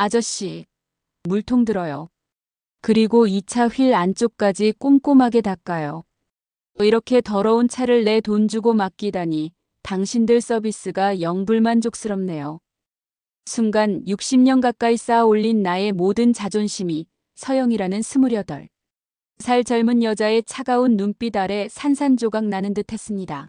아저씨, 물통 들어요. 그리고 이 차 휠 안쪽까지 꼼꼼하게 닦아요. 이렇게 더러운 차를 내 돈 주고 맡기다니 당신들 서비스가 영 불만족스럽네요. 순간 60년 가까이 쌓아 올린 나의 모든 자존심이 서영이라는 28살 젊은 여자의 차가운 눈빛 아래 산산조각 나는 듯 했습니다.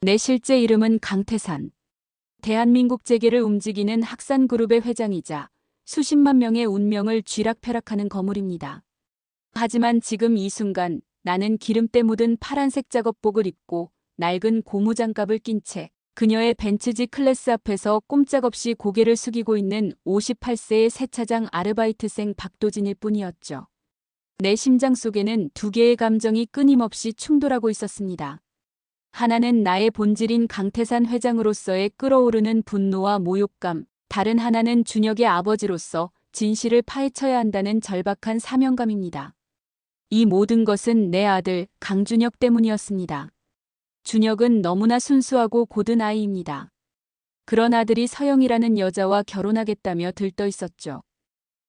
내 실제 이름은 강태산. 대한민국 재계를 움직이는 학산그룹의 회장이자 수십만 명의 운명을 쥐락펴락하는 거물입니다. 하지만 지금 이 순간 나는 기름때 묻은 파란색 작업복을 입고 낡은 고무장갑을 낀 채 그녀의 벤츠지 클래스 앞에서 꼼짝없이 고개를 숙이고 있는 58세의 세차장 아르바이트생 박도진일 뿐이었죠. 내 심장 속에는 두 개의 감정이 끊임없이 충돌하고 있었습니다. 하나는 나의 본질인 강태산 회장으로서의 끓어오르는 분노와 모욕감, 다른 하나는 준혁의 아버지로서 진실을 파헤쳐야 한다는 절박한 사명감입니다. 이 모든 것은 내 아들 강준혁 때문이었습니다. 준혁은 너무나 순수하고 고든 아이입니다. 그런 아들이 서영이라는 여자와 결혼하겠다며 들떠 있었죠.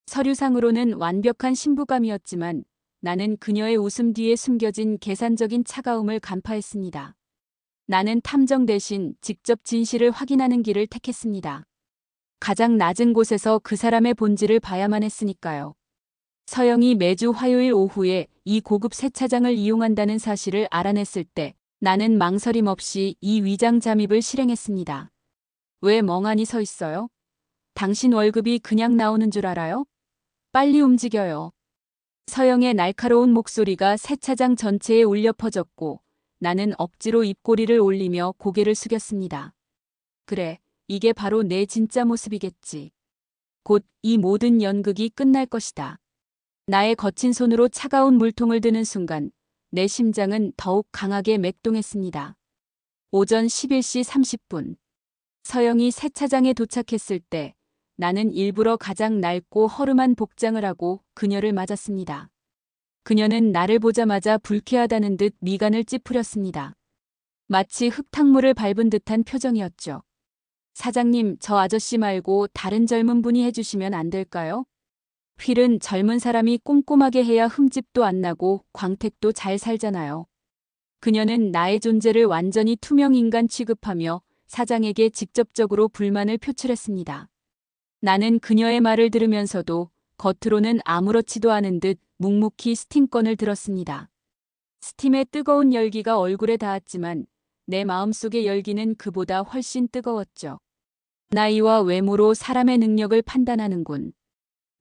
서류상으로는 완벽한 신부감이었지만 나는 그녀의 웃음 뒤에 숨겨진 계산적인 차가움을 간파했습니다. 나는 탐정 대신 직접 진실을 확인하는 길을 택했습니다. 가장 낮은 곳에서 그 사람의 본질을 봐야만 했으니까요. 서영이 매주 화요일 오후에 이 고급 세차장을 이용한다는 사실을 알아냈을 때 나는 망설임 없이 이 위장 잠입을 실행했습니다. 왜 멍하니 서 있어요? 당신 월급이 그냥 나오는 줄 알아요? 빨리 움직여요. 서영의 날카로운 목소리가 세차장 전체에 울려 퍼졌고 나는 억지로 입꼬리를 올리며 고개를 숙였습니다. 그래, 이게 바로 내 진짜 모습이겠지. 곧 이 모든 연극이 끝날 것이다. 나의 거친 손으로 차가운 물통을 드는 순간 내 심장은 더욱 강하게 맥동했습니다. 오전 11시 30분. 서영이 세차장에 도착했을 때 나는 일부러 가장 낡고 허름한 복장을 하고 그녀를 맞았습니다. 그녀는 나를 보자마자 불쾌하다는 듯 미간을 찌푸렸습니다. 마치 흙탕물을 밟은 듯한 표정이었죠. 사장님, 저 아저씨 말고 다른 젊은 분이 해주시면 안 될까요? 휠은 젊은 사람이 꼼꼼하게 해야 흠집도 안 나고 광택도 잘 살잖아요. 그녀는 나의 존재를 완전히 투명 인간 취급하며 사장에게 직접적으로 불만을 표출했습니다. 나는 그녀의 말을 들으면서도 겉으로는 아무렇지도 않은 듯 묵묵히 스팀건을 들었습니다. 스팀의 뜨거운 열기가 얼굴에 닿았지만 내 마음속의 열기는 그보다 훨씬 뜨거웠죠. 나이와 외모로 사람의 능력을 판단하는군.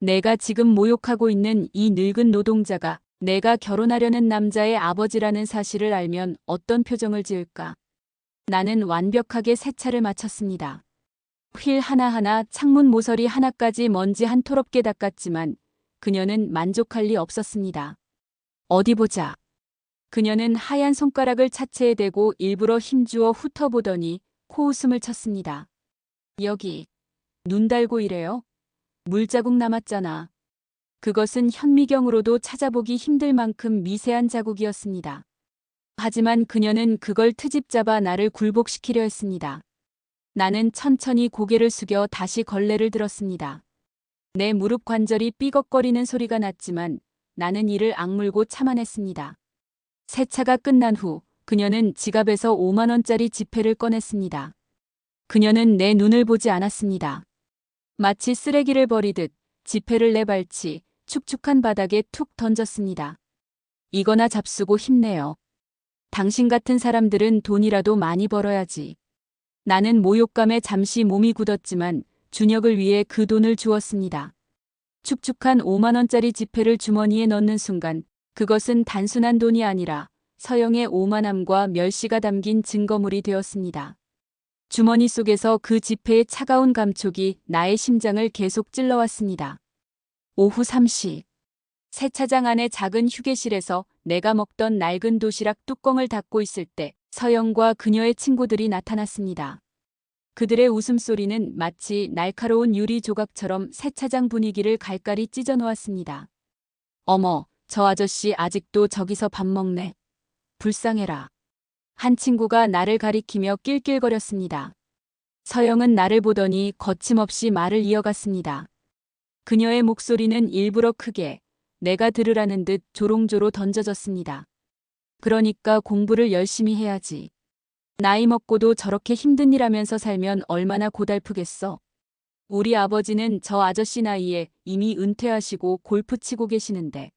내가 지금 모욕하고 있는 이 늙은 노동자가 내가 결혼하려는 남자의 아버지라는 사실을 알면 어떤 표정을 지을까? 나는 완벽하게 세차를 마쳤습니다. 휠 하나하나, 창문 모서리 하나까지 먼지 한 톨 없게 닦았지만 그녀는 만족할 리 없었습니다. 어디 보자. 그녀는 하얀 손가락을 차체에 대고 일부러 힘주어 훑어보더니 코웃음을 쳤습니다. 여기, 눈 달고 이래요? 물자국 남았잖아. 그것은 현미경으로도 찾아보기 힘들 만큼 미세한 자국이었습니다. 하지만 그녀는 그걸 트집 잡아 나를 굴복시키려 했습니다. 나는 천천히 고개를 숙여 다시 걸레를 들었습니다. 내 무릎 관절이 삐걱거리는 소리가 났지만 나는 이를 악물고 참아냈습니다. 세차가 끝난 후 그녀는 지갑에서 5만 원짜리 지폐를 꺼냈습니다. 그녀는 내 눈을 보지 않았습니다. 마치 쓰레기를 버리듯 지폐를 내 발치 축축한 바닥에 툭 던졌습니다. 이거나 잡수고 힘내요. 당신 같은 사람들은 돈이라도 많이 벌어야지. 나는 모욕감에 잠시 몸이 굳었지만 준혁을 위해 그 돈을 주었습니다. 축축한 5만 원짜리 지폐를 주머니에 넣는 순간 그것은 단순한 돈이 아니라 서영의 오만함과 멸시가 담긴 증거물이 되었습니다. 주머니 속에서 그 지폐의 차가운 감촉이 나의 심장을 계속 찔러왔습니다. 오후 3시. 세차장 안의 작은 휴게실에서 내가 먹던 낡은 도시락 뚜껑을 닫고 있을 때 서영과 그녀의 친구들이 나타났습니다. 그들의 웃음소리는 마치 날카로운 유리 조각처럼 세차장 분위기를 갈갈이 찢어 놓았습니다. 어머, 저 아저씨 아직도 저기서 밥 먹네. 불쌍해라. 한 친구가 나를 가리키며 낄낄거렸습니다. 서영은 나를 보더니 거침없이 말을 이어갔습니다. 그녀의 목소리는 일부러 크게 내가 들으라는 듯 조롱조로 던져졌습니다. 그러니까 공부를 열심히 해야지. 나이 먹고도 저렇게 힘든 일 하면서 살면 얼마나 고달프겠어. 우리 아버지는 저 아저씨 나이에 이미 은퇴하시고 골프 치고 계시는데.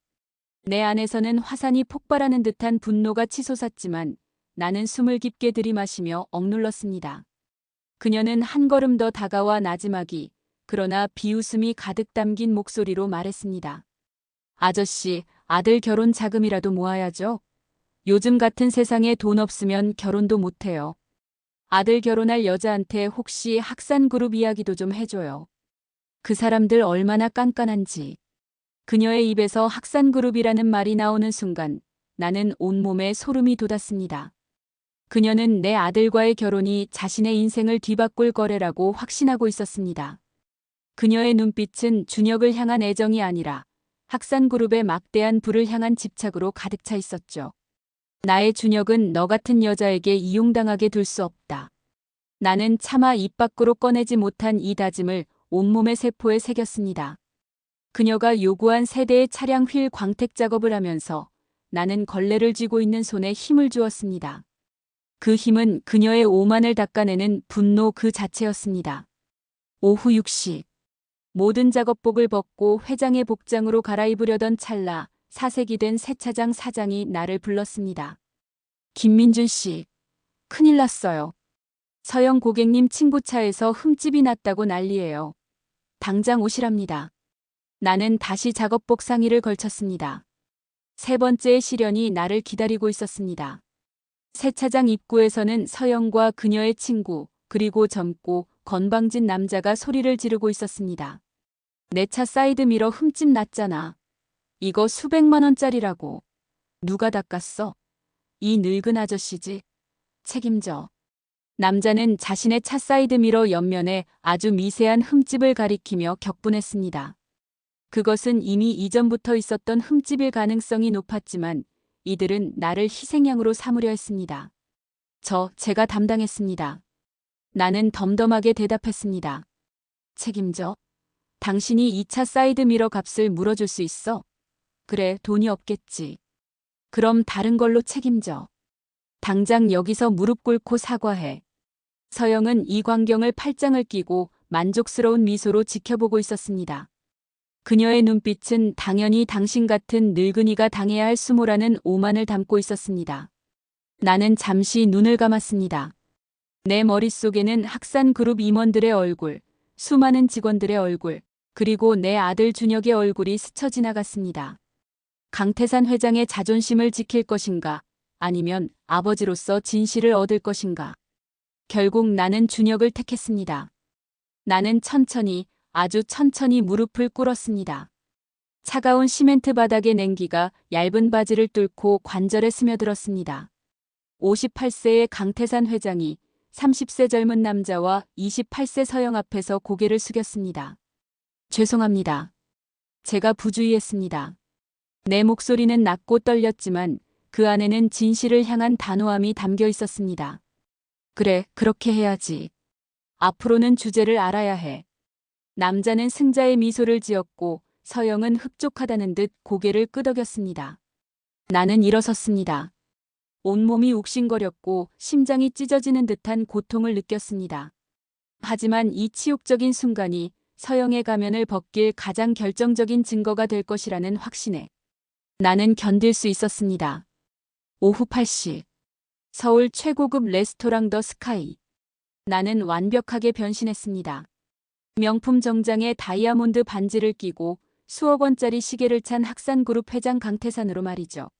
내 안에서는 화산이 폭발하는 듯한 분노가 치솟았지만 나는 숨을 깊게 들이마시며 억눌렀습니다. 그녀는 한 걸음 더 다가와 나지막이 그러나 비웃음이 가득 담긴 목소리로 말했습니다. 아저씨, 아들 결혼 자금이라도 모아야죠. 요즘 같은 세상에 돈 없으면 결혼도 못해요. 아들 결혼할 여자한테 혹시 학산그룹 이야기도 좀 해줘요. 그 사람들 얼마나 깐깐한지. 그녀의 입에서 학산그룹이라는 말이 나오는 순간 나는 온몸에 소름이 돋았습니다. 그녀는 내 아들과의 결혼이 자신의 인생을 뒤바꿀 거래라고 확신하고 있었습니다. 그녀의 눈빛은 준혁을 향한 애정이 아니라 학산그룹의 막대한 부를 향한 집착으로 가득 차 있었죠. 나의 준혁은 너 같은 여자에게 이용당하게 둘 수 없다. 나는 차마 입 밖으로 꺼내지 못한 이 다짐을 온몸의 세포에 새겼습니다. 그녀가 요구한 세대의 차량 휠 광택 작업을 하면서 나는 걸레를 쥐고 있는 손에 힘을 주었습니다. 그 힘은 그녀의 오만을 닦아내는 분노 그 자체였습니다. 오후 6시. 모든 작업복을 벗고 회장의 복장으로 갈아입으려던 찰나 사색이 된 세차장 사장이 나를 불렀습니다. 김민준 씨, 큰일 났어요. 서영 고객님 친구 차에서 흠집이 났다고 난리예요. 당장 오시랍니다. 나는 다시 작업복 상의를 걸쳤습니다. 세 번째의 시련이 나를 기다리고 있었습니다. 세차장 입구에서는 서영과 그녀의 친구 그리고 젊고 건방진 남자가 소리를 지르고 있었습니다. 내 차 사이드미러 흠집 났잖아. 이거 수백만 원짜리라고. 누가 닦았어? 이 늙은 아저씨지. 책임져. 남자는 자신의 차 사이드미러 옆면에 아주 미세한 흠집을 가리키며 격분했습니다. 그것은 이미 이전부터 있었던 흠집일 가능성이 높았지만 이들은 나를 희생양으로 삼으려 했습니다. 제가 담당했습니다. 나는 덤덤하게 대답했습니다. 책임져. 당신이 이 차 사이드미러 값을 물어줄 수 있어? 그래, 돈이 없겠지. 그럼 다른 걸로 책임져. 당장 여기서 무릎 꿇고 사과해. 서영은 이 광경을 팔짱을 끼고 만족스러운 미소로 지켜보고 있었습니다. 그녀의 눈빛은 당연히 당신 같은 늙은이가 당해야 할 수모라는 오만을 담고 있었습니다. 나는 잠시 눈을 감았습니다. 내 머릿속에는 학산그룹 임원들의 얼굴, 수많은 직원들의 얼굴, 그리고 내 아들 준혁의 얼굴이 스쳐 지나갔습니다. 강태산 회장의 자존심을 지킬 것인가, 아니면 아버지로서 진실을 얻을 것인가. 결국 나는 준혁을 택했습니다. 나는 천천히, 아주 천천히 무릎을 꿇었습니다. 차가운 시멘트 바닥의 냉기가 얇은 바지를 뚫고 관절에 스며들었습니다. 58세의 강태산 회장이 30세 젊은 남자와 28세 서영 앞에서 고개를 숙였습니다. 죄송합니다. 제가 부주의했습니다. 내 목소리는 낮고 떨렸지만 그 안에는 진실을 향한 단호함이 담겨 있었습니다. 그래, 그렇게 해야지. 앞으로는 주제를 알아야 해. 남자는 승자의 미소를 지었고 서영은 흡족하다는 듯 고개를 끄덕였습니다. 나는 일어섰습니다. 온몸이 욱신거렸고 심장이 찢어지는 듯한 고통을 느꼈습니다. 하지만 이 치욕적인 순간이 서영의 가면을 벗길 가장 결정적인 증거가 될 것이라는 확신에 나는 견딜 수 있었습니다. 오후 8시. 서울 최고급 레스토랑 더 스카이. 나는 완벽하게 변신했습니다. 명품 정장에 다이아몬드 반지를 끼고 수억 원짜리 시계를 찬 학산그룹 회장 강태산으로 말이죠.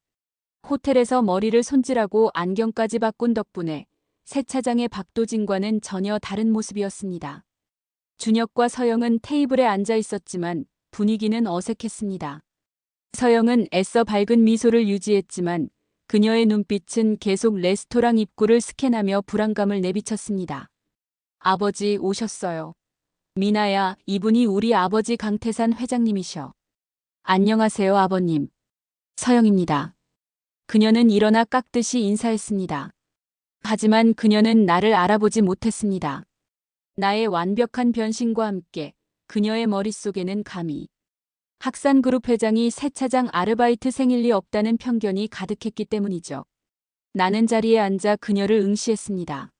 호텔에서 머리를 손질하고 안경까지 바꾼 덕분에 세차장의 박도진과는 전혀 다른 모습이었습니다. 준혁과 서영은 테이블에 앉아 있었지만 분위기는 어색했습니다. 서영은 애써 밝은 미소를 유지했지만 그녀의 눈빛은 계속 레스토랑 입구를 스캔하며 불안감을 내비쳤습니다. 아버지 오셨어요. 미나야, 이분이 우리 아버지 강태산 회장님이셔. 안녕하세요, 아버님. 서영입니다. 그녀는 일어나 깍듯이 인사했습니다. 하지만 그녀는 나를 알아보지 못했습니다. 나의 완벽한 변신과 함께 그녀의 머릿속에는 감히 학산그룹 회장이 세차장 아르바이트 생일 리 없다는 편견이 가득했기 때문이죠. 나는 자리에 앉아 그녀를 응시했습니다.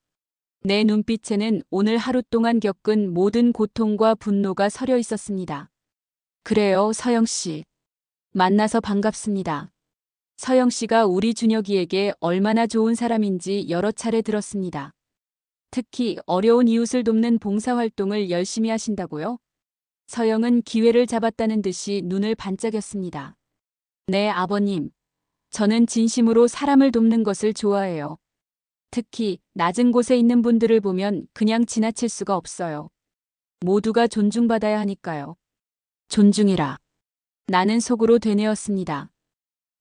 내 눈빛에는 오늘 하루 동안 겪은 모든 고통과 분노가 서려 있었습니다. 그래요, 서영 씨. 만나서 반갑습니다. 서영 씨가 우리 준혁이에게 얼마나 좋은 사람인지 여러 차례 들었습니다. 특히 어려운 이웃을 돕는 봉사활동을 열심히 하신다고요? 서영은 기회를 잡았다는 듯이 눈을 반짝였습니다. 네, 아버님. 저는 진심으로 사람을 돕는 것을 좋아해요. 특히 낮은 곳에 있는 분들을 보면 그냥 지나칠 수가 없어요. 모두가 존중받아야 하니까요. 존중이라. 나는 속으로 되뇌었습니다.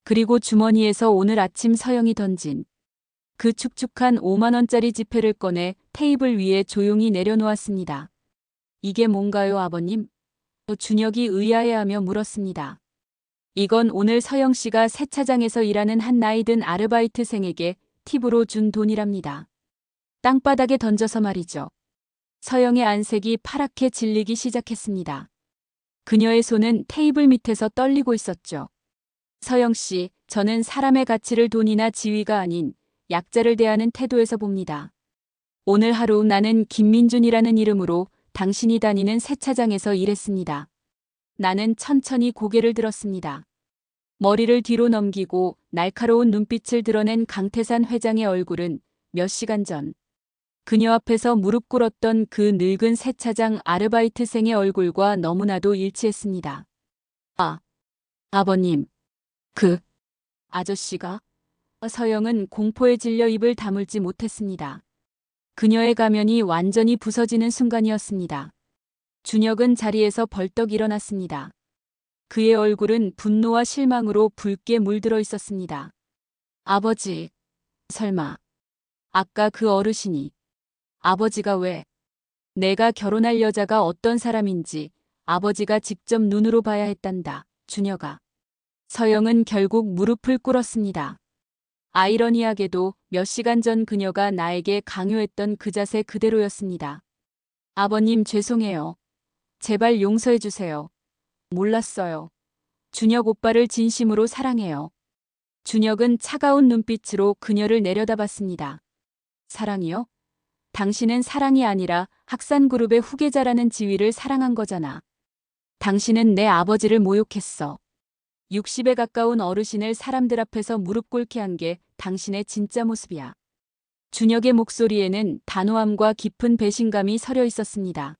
그리고 주머니에서 오늘 아침 서영이 던진 그 축축한 5만 원짜리 지폐를 꺼내 테이블 위에 조용히 내려놓았습니다. 이게 뭔가요, 아버님? 준혁이 의아해하며 물었습니다. 이건 오늘 서영 씨가 세차장에서 일하는 한 나이 든 아르바이트생에게 팁으로 준 돈이랍니다. 땅바닥에 던져서 말이죠. 서영의 안색이 파랗게 질리기 시작했습니다. 그녀의 손은 테이블 밑에서 떨리고 있었죠. 서영 씨, 저는 사람의 가치를 돈이나 지위가 아닌 약자를 대하는 태도에서 봅니다. 오늘 하루 나는 김민준이라는 이름으로 당신이 다니는 세차장에서 일했습니다. 나는 천천히 고개를 들었습니다. 머리를 뒤로 넘기고 날카로운 눈빛을 드러낸 강태산 회장의 얼굴은 몇 시간 전 그녀 앞에서 무릎 꿇었던 그 늙은 세차장 아르바이트생의 얼굴과 너무나도 일치했습니다. 아버님. 그 아저씨가? 서영은 공포에 질려 입을 다물지 못했습니다. 그녀의 가면이 완전히 부서지는 순간이었습니다. 준혁은 자리에서 벌떡 일어났습니다. 그의 얼굴은 분노와 실망으로 붉게 물들어 있었습니다. 아버지, 설마 아까 그 어르신이 아버지가 왜 내가 결혼할 여자가 어떤 사람인지 아버지가 직접 눈으로 봐야 했단다, 준혁아. 서영은 결국 무릎을 꿇었습니다. 아이러니하게도 몇 시간 전 그녀가 나에게 강요했던 그 자세 그대로였습니다. 아버님 죄송해요. 제발 용서해 주세요. 몰랐어요. 준혁 오빠를 진심으로 사랑해요. 준혁은 차가운 눈빛으로 그녀를 내려다봤습니다. 사랑이요? 당신은 사랑이 아니라 학산그룹의 후계자라는 지위를 사랑한 거잖아. 당신은 내 아버지를 모욕했어. 60에 가까운 어르신을 사람들 앞에서 무릎 꿇게 한 게 당신의 진짜 모습이야. 준혁의 목소리에는 단호함과 깊은 배신감이 서려 있었습니다.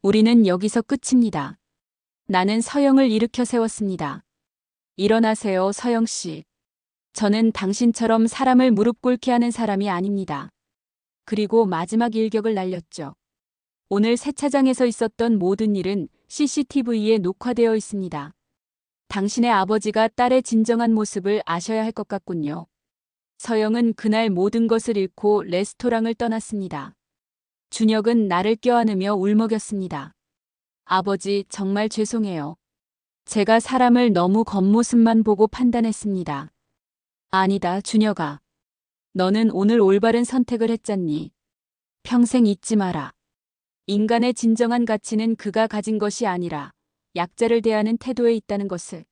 우리는 여기서 끝입니다. 나는 서영을 일으켜 세웠습니다. 일어나세요, 서영 씨. 저는 당신처럼 사람을 무릎 꿇게 하는 사람이 아닙니다. 그리고 마지막 일격을 날렸죠. 오늘 세차장에서 있었던 모든 일은 CCTV에 녹화되어 있습니다. 당신의 아버지가 딸의 진정한 모습을 아셔야 할 것 같군요. 서영은 그날 모든 것을 잃고 레스토랑을 떠났습니다. 준혁은 나를 껴안으며 울먹였습니다. 아버지, 정말 죄송해요. 제가 사람을 너무 겉모습만 보고 판단했습니다. 아니다, 준혁아. 너는 오늘 올바른 선택을 했잖니. 평생 잊지 마라. 인간의 진정한 가치는 그가 가진 것이 아니라 약자를 대하는 태도에 있다는 것을.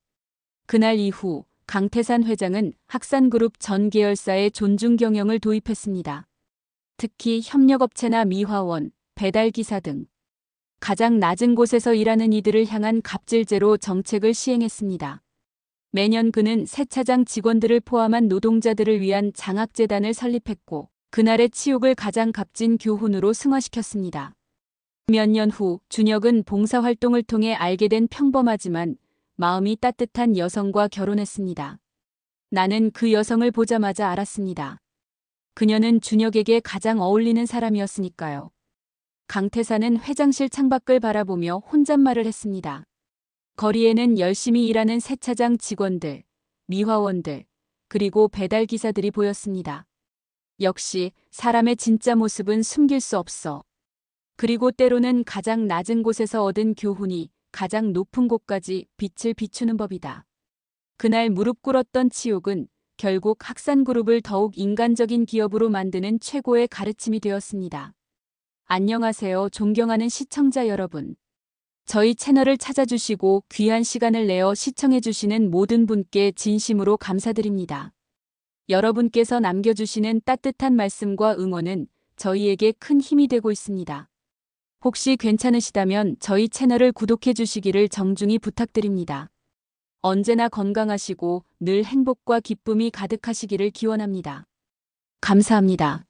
그날 이후 강태산 회장은 학산그룹 전 계열사에 존중 경영을 도입했습니다. 특히 협력업체나 미화원, 배달기사 등 가장 낮은 곳에서 일하는 이들을 향한 갑질제로 정책을 시행했습니다. 매년 그는 세차장 직원들을 포함한 노동자들을 위한 장학재단을 설립했고 그날의 치욕을 가장 값진 교훈으로 승화시켰습니다. 몇 년 후 준혁은 봉사활동을 통해 알게 된 평범하지만 마음이 따뜻한 여성과 결혼했습니다. 나는 그 여성을 보자마자 알았습니다. 그녀는 준혁에게 가장 어울리는 사람이었으니까요. 강태사는 회장실 창밖을 바라보며 혼잣말을 했습니다. 거리에는 열심히 일하는 세차장 직원들, 미화원들, 그리고 배달기사들이 보였습니다. 역시 사람의 진짜 모습은 숨길 수 없어. 그리고 때로는 가장 낮은 곳에서 얻은 교훈이 가장 높은 곳까지 빛을 비추는 법이다. 그날 무릎 꿇었던 치욕은 결국 학산그룹을 더욱 인간적인 기업으로 만드는 최고의 가르침이 되었습니다. 안녕하세요, 존경하는 시청자 여러분. 저희 채널을 찾아주시고 귀한 시간을 내어 시청해주시는 모든 분께 진심으로 감사드립니다. 여러분께서 남겨주시는 따뜻한 말씀과 응원은 저희에게 큰 힘이 되고 있습니다. 혹시 괜찮으시다면 저희 채널을 구독해 주시기를 정중히 부탁드립니다. 언제나 건강하시고 늘 행복과 기쁨이 가득하시기를 기원합니다. 감사합니다.